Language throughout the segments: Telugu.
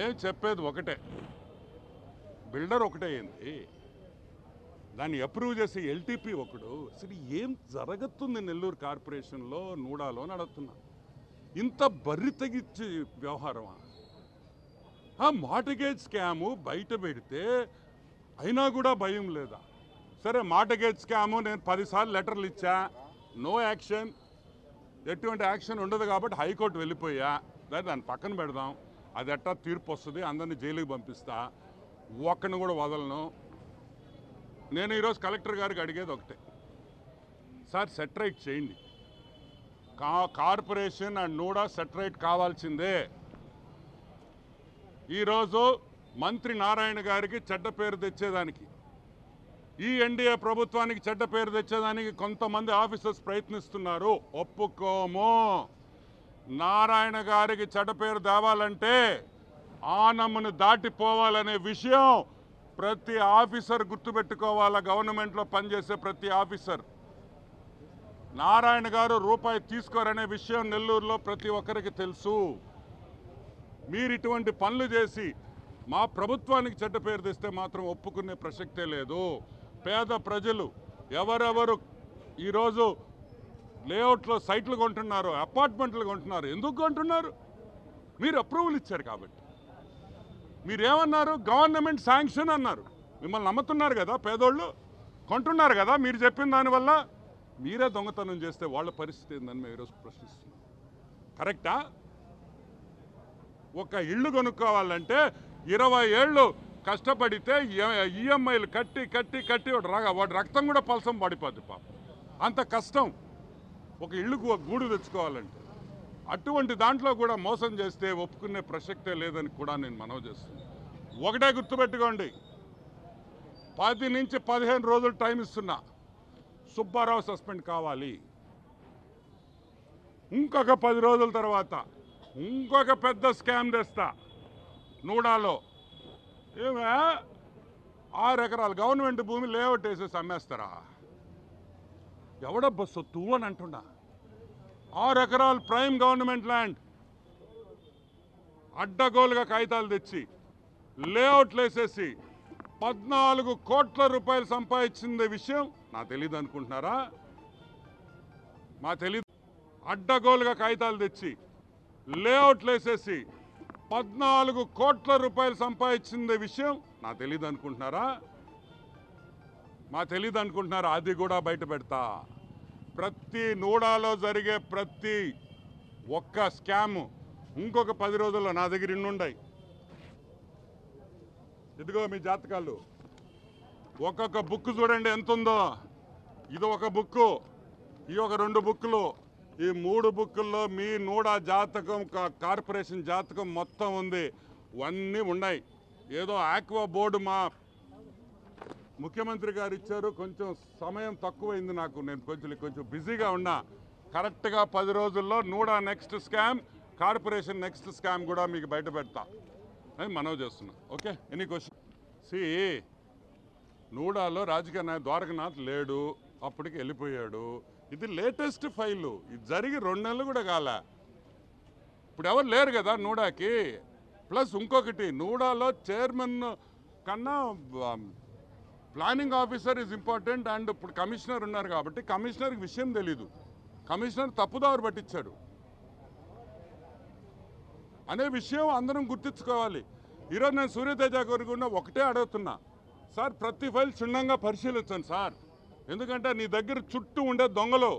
మేము చెప్పేది ఒకటే, బిల్డర్ ఒకటే ఏంది, దాన్ని అప్రూవ్ చేసే ఎల్టీపీ ఒకడు. అసలు ఏం జరుగుతుంది నెల్లూరు కార్పొరేషన్లో నూడాలో నడుతున్నా? ఇంత బర్రి తగ్గించి వ్యవహారమా? ఆ మార్టగేజ్ స్కాము బయట పెడితే అయినా కూడా భయం లేదా? సరే మార్టగేజ్ స్కాము నేను 10 సార్లు లెటర్లు ఇచ్చా, నో యాక్షన్, ఎటువంటి యాక్షన్ ఉండదు కాబట్టి హైకోర్టు వెళ్ళిపోయా. దాన్ని పక్కన పెడదాం, అది ఎట్టా తీర్పు వస్తుంది, అందరినీ జైలుకి పంపిస్తా, ఒక్కడిని కూడా వదలను. నేను ఈరోజు కలెక్టర్ గారికి అడిగేది ఒకటే, సార్ సెటరైట్ చేయండి, కార్పొరేషన్ అండ్ నూడా సెటరైట్ కావాల్సిందే. ఈరోజు మంత్రి నారాయణ గారికి చెడ్డ పేరు తెచ్చేదానికి, ఈ ఎన్డీఏ ప్రభుత్వానికి చెడ్డ పేరు తెచ్చేదానికి కొంతమంది ఆఫీసర్స్ ప్రయత్నిస్తున్నారు. ఒప్పుకోము. నారాయణ గారికి చెడ్డ పేరు తేవాలంటే ఆనమ్మను దాటిపోవాలనే విషయం ప్రతి ఆఫీసర్ గుర్తుపెట్టుకోవాలా. గవర్నమెంట్లో పనిచేసే ప్రతి ఆఫీసర్, నారాయణ గారు రూపాయి తీసుకోరనే విషయం నెల్లూరులో ప్రతి ఒక్కరికి తెలుసు. మీరు ఇటువంటి పనులు చేసి మా ప్రభుత్వానికి చెడ్డ పేరు తెస్తే మాత్రం ఒప్పుకునే ప్రసక్తే లేదు. పేద ప్రజలు ఎవరెవరు ఈరోజు లేఅవుట్లో సైట్లు కొంటున్నారు, అపార్ట్మెంట్లు కొంటున్నారు, ఎందుకు కొంటున్నారు? మీరు అప్రూవల్ ఇచ్చారు కాబట్టి. మీరేమన్నారు? గవర్నమెంట్ శాంక్షన్ అన్నారు. మిమ్మల్ని నమ్ముతున్నారు కదా పేదోళ్ళు, కొంటున్నారు కదా. మీరు చెప్పిన దానివల్ల మీరే దొంగతనం చేస్తే వాళ్ళ పరిస్థితి ఏందని మేము ఈరోజు ప్రశ్నిస్తున్నాం. కరెక్టా? ఒక ఇల్లు కొనుక్కోవాలంటే 20 ఏళ్ళు కష్టపడితే ఈఎంఐలు కట్టి కట్టి కట్టి వాడి రక్తం కూడా పలసం పడిపోద్ది పాప. అంత కష్టం ఒక ఇల్లుకు ఒక గూడు తెచ్చుకోవాలంటే. అటువంటి దాంట్లో కూడా మోసం చేస్తే ఒప్పుకునే ప్రసక్తే లేదని కూడా నేను మనవి చేస్తున్నాను. ఒకటే గుర్తుపెట్టుకోండి, 10 నుంచి 15 రోజులు టైం ఇస్తున్నా, సుబ్బారావు సస్పెండ్ కావాలి. ఇంకొక 10 రోజుల తర్వాత ఇంకొక పెద్ద స్కామ్ తెస్తా నూడాలో. ఏమే 6 ఎకరాలు గవర్నమెంట్ భూమి లేఅవుట్ వేసేసి అమ్మేస్తారా? ఎవడబ్బా సొత్తు అని అంటున్నా. 6 ఎకరాలు ప్రైమ్ గవర్నమెంట్ ల్యాండ్ అడ్డగోలుగా కాగితాలు తెచ్చి లేఅవుట్లు వేసేసి 14 కోట్ల రూపాయలు సంపాదించింది విషయం నా తెలియదు అనుకుంటున్నారా? మా తెలియదు. అడ్డగోలుగా కాగితాలు తెచ్చి లేఅవుట్లు వేసేసి 14 కోట్ల రూపాయలు సంపాదించింది విషయం నా తెలియదు అనుకుంటున్నారా? మా తెలియదు అనుకుంటున్నారా? అది కూడా బయట పెడతా. ప్రతి నూడాలో జరిగే ప్రతి ఒక్క స్కాము ఇంకొక 10 రోజుల్లో నా దగ్గర ఇన్నుండయి. ఇదిగో మీ జాతకాలు, ఒక్కొక్క బుక్ చూడండి ఎంత ఉందో. ఇది ఒక బుక్కు, ఈ ఒక 2 బుక్కులు, ఈ 3 బుక్కుల్లో మీ నూడా జాతకం, కార్పొరేషన్ జాతకం మొత్తం ఉంది. అన్నీ ఉన్నాయి. ఏదో ఆక్వా బోర్డు మా ముఖ్యమంత్రి గారు ఇచ్చారు, కొంచెం సమయం తక్కువైంది నాకు, నేను కొంచెం బిజీగా ఉన్నా. కరెక్ట్గా 10 రోజుల్లో NUDA next scam, corporation next scam కూడా మీకు బయట పెడతా అని మనవి చేస్తున్నా. Okay, any question? నూడాలో రాజకీయ నాయకుడు ద్వారకనాథ్ లేడు, అప్పటికి వెళ్ళిపోయాడు. ఇది లేటెస్ట్ ఫైలు, ఇది జరిగి 2 నెలలు కూడా కాలే. ఇప్పుడు ఎవరు లేరు కదా నూడాకి. ప్లస్ ఇంకొకటి, నూడాలో చైర్మన్ కన్నా planning officer is important. And ఇప్పుడు కమిషనర్ ఉన్నారు కాబట్టి కమిషనర్కి విషయం తెలీదు, కమిషనర్ తప్పుదారు పట్టించాడు అనే విషయం అందరం గుర్తించుకోవాలి. ఈరోజు నేను సూర్యతేజ గారికి ఒకటే అడుగుతున్నా, సార్ ప్రతి ఫైల్ క్షుణ్ణంగా పరిశీలించండి సార్. ఎందుకంటే నీ దగ్గర చుట్టూ ఉండే దొంగలు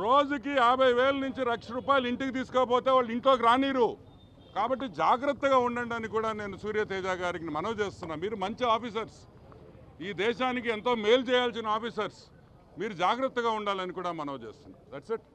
రోజుకి 50,000 నుంచి 1,00,000 రూపాయలు ఇంటికి తీసుకోకపోతే వాళ్ళు ఇంట్లోకి రానిరు. కాబట్టి జాగ్రత్తగా ఉండండి అని కూడా నేను సూర్యతేజ గారికి మనవి చేస్తున్నా. మీరు మంచి ఆఫీసర్స్, ఈ దేశానికి ఎంతో మేలు చేయాల్సిన ఆఫీసర్స్, మీరు జాగ్రత్తగా ఉండాలని కూడా మనవి చేస్తున్నా. That's it.